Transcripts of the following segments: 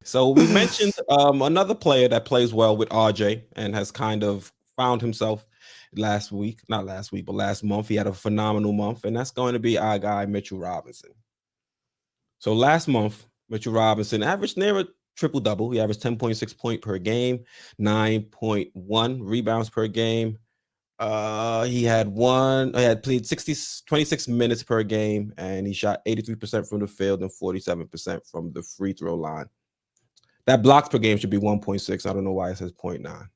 So we mentioned another player that plays well with RJ and has kind of found himself last week, not last week, but last month. He had a phenomenal month, and that's going to be our guy, Mitchell Robinson. So last month, Mitchell Robinson averaged near a triple double. He averaged 10.6 points per game, 9.1 rebounds per game. He had played 26 minutes per game, and he shot 83% from the field and 47% from the free throw line. That blocks per game should be 1.6. I don't know why it says 0.9.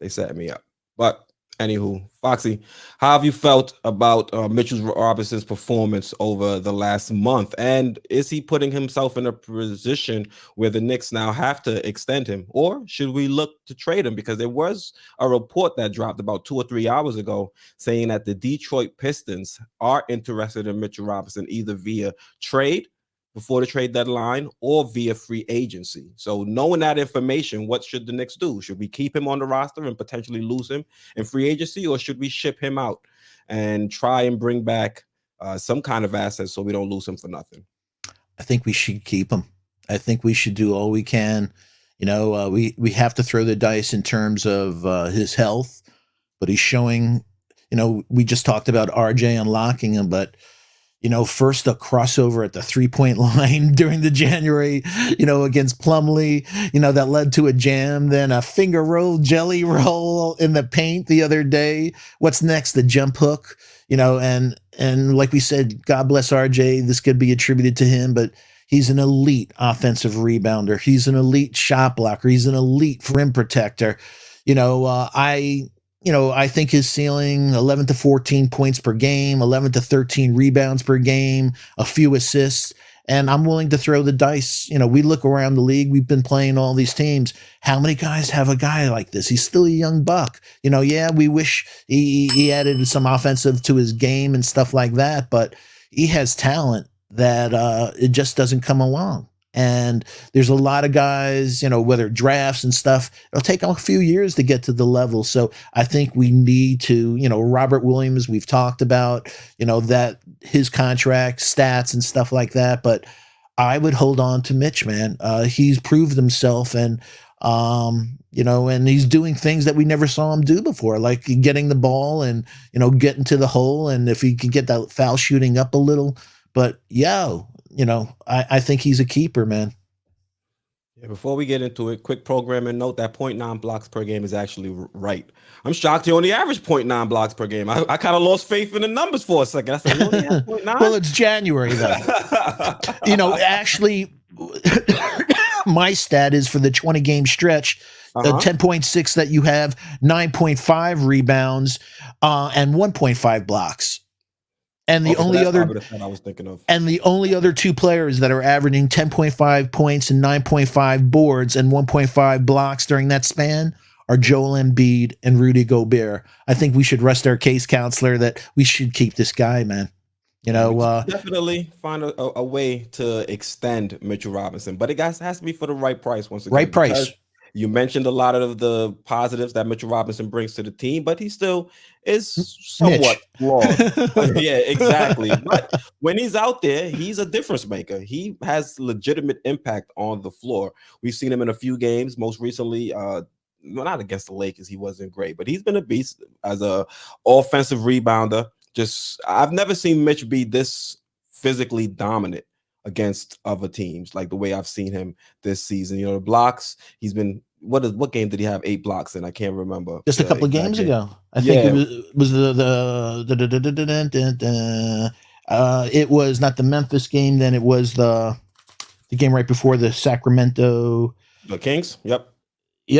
They set me up. But anywho, Foxy, how have you felt about Mitchell Robinson's performance over the last month? And is he putting himself in a position where the Knicks now have to extend him? Or should we look to trade him? Because there was a report that dropped about 2 or 3 hours ago saying that the Detroit Pistons are interested in Mitchell Robinson either via trade before the trade deadline or via free agency. So knowing that information, what should the Knicks do? Should we keep him on the roster and potentially lose him in free agency, or should we ship him out and try and bring back some kind of assets so we don't lose him for nothing? I think we should keep him. I think we should do all we can. We have to throw the dice in terms of his health, but he's showing, we just talked about RJ unlocking him, but first a crossover at the 3-point line during the January, against Plumlee, that led to a jam, then a finger roll, jelly roll in the paint the other day. What's next? The jump hook, and like we said, God bless RJ. This could be attributed to him, but he's an elite offensive rebounder. He's an elite shot blocker. He's an elite rim protector. I think his ceiling 11 to 14 points per game, 11 to 13 rebounds per game, a few assists, and I'm willing to throw the dice. We look around the league, we've been playing all these teams. How many guys have a guy like this? He's still a young buck. We wish he added some offensive to his game and stuff like that, but he has talent that it just doesn't come along. And there's a lot of guys, whether drafts and stuff, it'll take a few years to get to the level. So I think we need to, Robert Williams, we've talked about, that his contract stats and stuff like that. But I would hold on to Mitch, man. He's proved himself, and and he's doing things that we never saw him do before, like getting the ball and, getting to the hole. And if he can get that foul shooting up a little, but I think he's a keeper, man. Yeah, before we get into it, quick programming note, that 0.9 blocks per game is actually right. I'm shocked he only averaged 0.9 blocks per game. I kind of lost faith in the numbers for a second. I said, he only had 0.9? Well, it's January, though. Actually, my stat is for the 20-game stretch, the 10.6 that you have, 9.5 rebounds, and 1.5 blocks. And the only other I was thinking of. And the only other two players that are averaging 10.5 points and 9.5 boards and 1.5 blocks during that span are Joel Embiid and Rudy Gobert. I think we should rest our case, counselor, that we should keep this guy, man. Definitely find a way to extend Mitchell Robinson, but it has to be for the right price once again. Right price. You mentioned a lot of the positives that Mitchell Robinson brings to the team, but he still is somewhat flawed. Yeah, exactly. But when he's out there, he's a difference maker. He has legitimate impact on the floor. We've seen him in a few games, most recently, not against the Lakers, he wasn't great, but he's been a beast as a offensive rebounder. I've never seen Mitch be this physically dominant against other teams like the way I've seen him this season. The blocks, he's been what game did he have 8 blocks in? I can't remember. Just a couple of games ago. I think it was it was not the Memphis game, then it was the game right before the Sacramento Kings. Yep. No,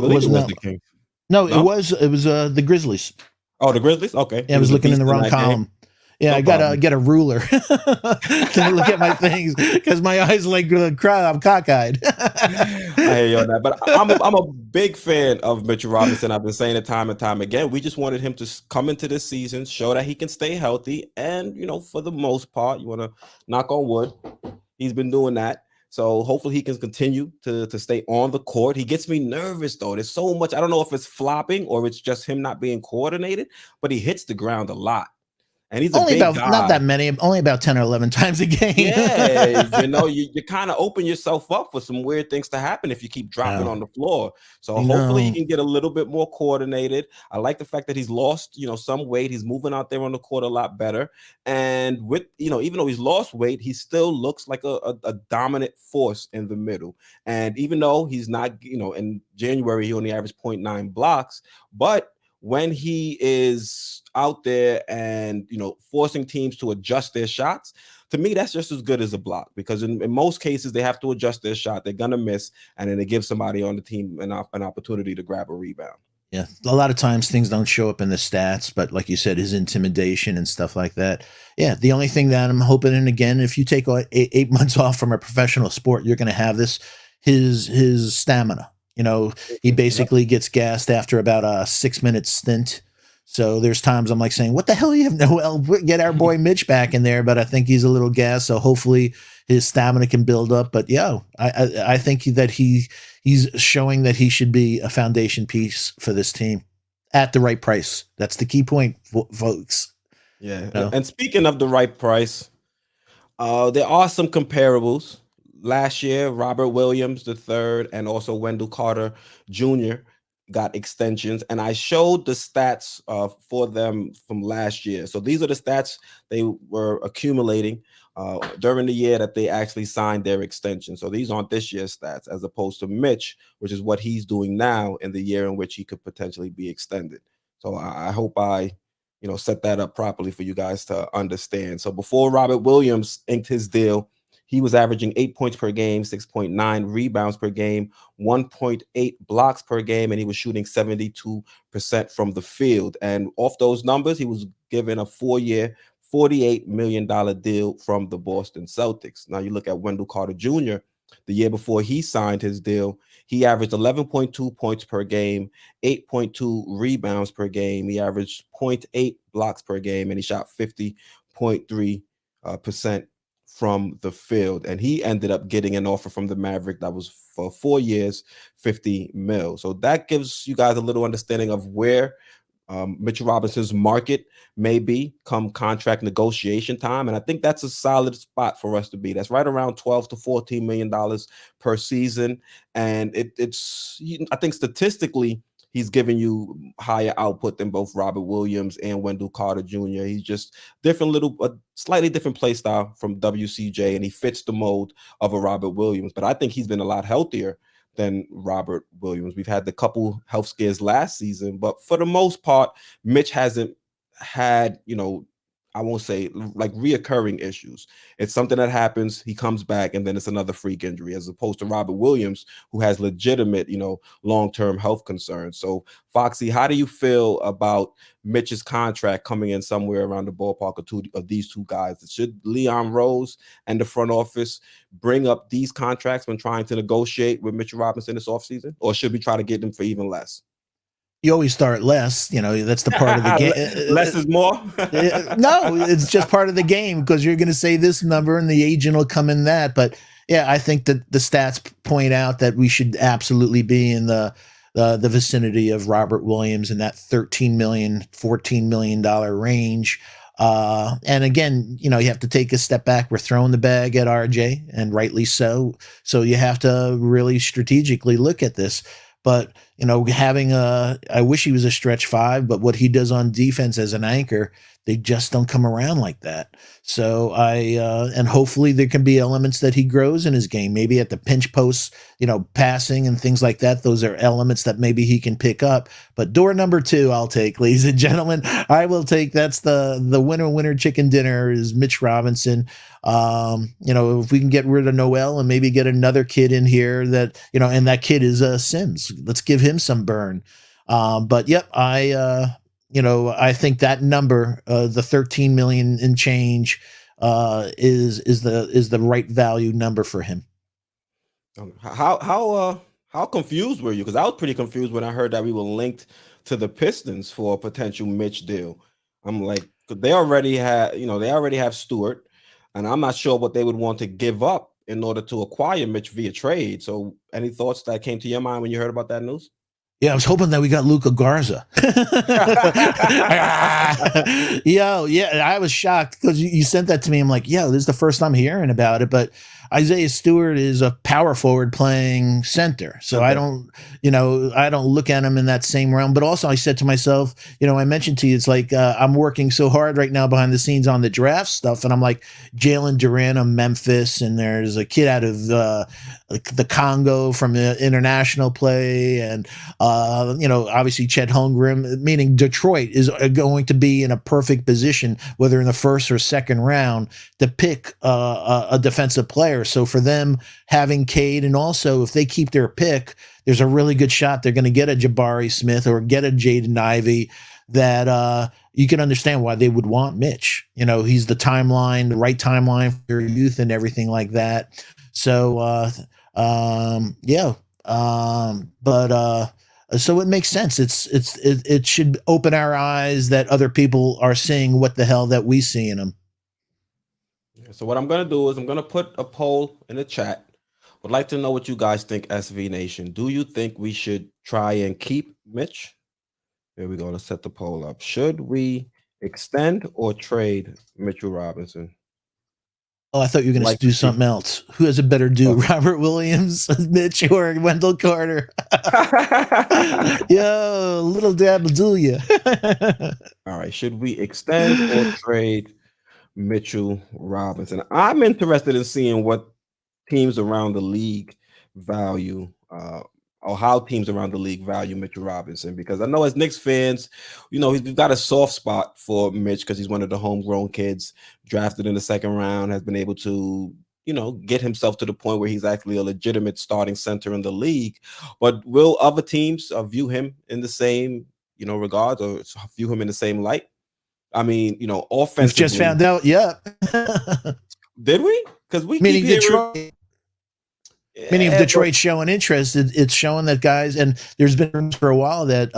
it wasn't the Kings. No, it was the Grizzlies. Oh, the Grizzlies? Okay. Yeah, I was looking in the wrong column. Yeah, no, I gotta get a ruler. Can I look at my things? Because my eyes I'm cockeyed. I hear you on that. But I'm a big fan of Mitchell Robinson. I've been saying it time and time again. We just wanted him to come into this season, show that he can stay healthy. And, for the most part, you want to knock on wood, he's been doing that. So hopefully he can continue to stay on the court. He gets me nervous though. There's so much. I don't know if it's flopping or it's just him not being coordinated, but he hits the ground a lot. And he's a Only big about not guy. that many, only about 10 or 11 times a game. Yeah, you kind of open yourself up for some weird things to happen if you keep dropping on the floor. So I hopefully he know. can get a little bit more coordinated. I like the fact that he's lost, some weight. He's moving out there on the court a lot better. And with, even though he's lost weight, he still looks like a dominant force in the middle. And even though he's not, in January, he only averaged 0.9 blocks, but when he is out there and forcing teams to adjust their shots, to me that's just as good as a block, because in most cases they have to adjust their shot, they're gonna miss, and then they give somebody on the team an opportunity to grab a rebound. Yeah, a lot of times things don't show up in the stats, but like you said, his intimidation and stuff like that. Yeah, the only thing that I'm hoping, and again, if you take 8 months off from a professional sport, you're going to have this his stamina. He Yep. basically gets gassed after about a 6 minute stint. So there's times I'm like saying, "What the hell? You have Noel? Get our boy Mitch back in there." But I think he's a little gassed, so hopefully his stamina can build up. But yeah, I think that he's showing that he should be a foundation piece for this team at the right price. That's the key point, folks. Yeah, You know? and speaking of the right price, there are some comparables. Last year, Robert Williams the third and also Wendell Carter Jr. got extensions, and I showed the stats for them from last year. So these are the stats they were accumulating during the year that they actually signed their extension. So these aren't this year's stats, as opposed to Mitch, which is what he's doing now in the year in which he could potentially be extended. So I hope I set that up properly for you guys to understand. So before Robert Williams inked his deal, he was averaging 8 points per game, 6.9 rebounds per game, 1.8 blocks per game, and he was shooting 72% from the field. And off those numbers, he was given a 4-year, $48 million deal from the Boston Celtics. Now you look at Wendell Carter Jr., the year before he signed his deal, he averaged 11.2 points per game, 8.2 rebounds per game. He averaged zero point 0.8 blocks per game, and he shot 50.3% from the field. And he ended up getting an offer from the Maverick that was for 4 years, 50 mil. So that gives you guys a little understanding of where Mitchell Robinson's market may be come contract negotiation time. And I think that's a solid spot for us to be. That's right around 12 to $14 million per season. And I think statistically, he's giving you higher output than both Robert Williams and Wendell Carter Jr. He's just a slightly different play style from WCJ, and he fits the mold of a Robert Williams. But I think he's been a lot healthier than Robert Williams. We've had the couple health scares last season, but for the most part, Mitch hasn't had, I won't say like reoccurring issues. It's something that happens, he comes back, and then it's another freak injury, as opposed to Robert Williams, who has legitimate, long-term health concerns. So, Foxy, how do you feel about Mitch's contract coming in somewhere around the ballpark of these two guys? Should Leon Rose and the front office bring up these contracts when trying to negotiate with Mitchell Robinson this offseason, or should we try to get them for even less? You always start less. That's the part of the game. Less is more. No, it's just part of the game, because you're going to say this number and the agent will come in that. But yeah, I think that the stats point out that we should absolutely be in the vicinity of Robert Williams in that 13 million, $14 million range. And again, you have to take a step back. We're throwing the bag at RJ, and rightly so. So you have to really strategically look at this. But I wish he was a stretch five, but what he does on defense as an anchor, they just don't come around like that. So and hopefully there can be elements that he grows in his game, maybe at the pinch post, passing and things like that. Those are elements that maybe he can pick up. But door number 2, I'll take, ladies and gentlemen. I will take. That's the winner chicken dinner is Mitch Robinson. If we can get rid of Noel and maybe get another kid in here that, and that kid is Sims. Let's give him some burn. But yep, I think that number, the 13 million and change, is the right value number for him. How confused were you? Because I was pretty confused when I heard that we were linked to the Pistons for a potential Mitch deal. I'm like, they already have Stewart, and I'm not sure what they would want to give up in order to acquire Mitch via trade. So, any thoughts that came to your mind when you heard about that news? Yeah, I was hoping that we got Luca Garza. Yo, yeah, I was shocked because you sent that to me. I'm like, yo, this is the first I'm hearing about it. But Isaiah Stewart is a power forward playing center. So I don't look at him in that same realm. But also I said to myself, I mentioned to you, it's like I'm working so hard right now behind the scenes on the draft stuff. And I'm like, Jalen Duran of Memphis, and there's a kid out of the Congo from the international play, and obviously Chet Holmgren, meaning Detroit is going to be in a perfect position, whether in the first or second round, to pick a defensive player. So for them having Cade, and also if they keep their pick, there's a really good shot they're going to get a Jabari Smith or get a Jaden Ivey that you can understand why they would want Mitch. He's the right timeline for your youth and everything like that. So so it makes sense. It should open our eyes that other people are seeing what the hell that we see in them. So what I'm gonna do is I'm gonna put a poll in the chat. Would like to know what you guys think, SV Nation. Do you think we should try and keep Mitch? Here we go. Let's set the poll up. Should we extend or trade Mitchell Robinson? Oh, I thought you were going to do something else. Who has a better do, Robert Williams, Mitch, or Wendell Carter? Yo, little dab will do you. All right. Should we extend or trade Mitchell Robinson? I'm interested in seeing what teams around the league value or how teams around the league value Mitchell Robinson, because I know as Knicks fans, he's got a soft spot for Mitch because he's one of the homegrown kids drafted in the second round, has been able to, get himself to the point where he's actually a legitimate starting center in the league. But will other teams view him in the same, regards, or view him in the same light? I mean, offensively. We've just found out, yeah. Did we? Because we meaning keep Detroit. Meaning if Detroit's showing interest, it's showing that guys, and there's been for a while that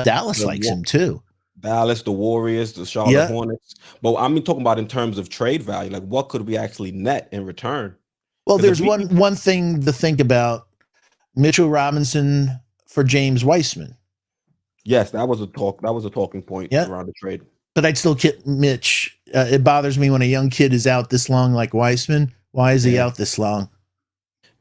Dallas likes him too. Dallas, the Warriors, the Charlotte Hornets. But I'm talking about in terms of trade value, like what could we actually net in return? Well, there's one thing to think about: Mitchell Robinson for James Weissman. Yes, that was a talking point around the trade. But I'd still get Mitch. It bothers me when a young kid is out this long, like Weissman. Why is he out this long?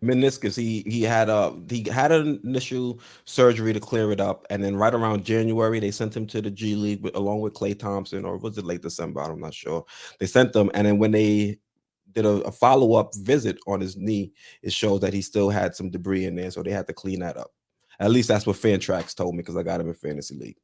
Meniscus. He had an initial surgery to clear it up, and then right around January they sent him to the G League along with Klay Thompson, or was it late December? I'm not sure. They sent them, and then when they did a follow-up visit on his knee, it shows that he still had some debris in there, so they had to clean that up. At least that's what Fantrax told me, because I got him in fantasy league.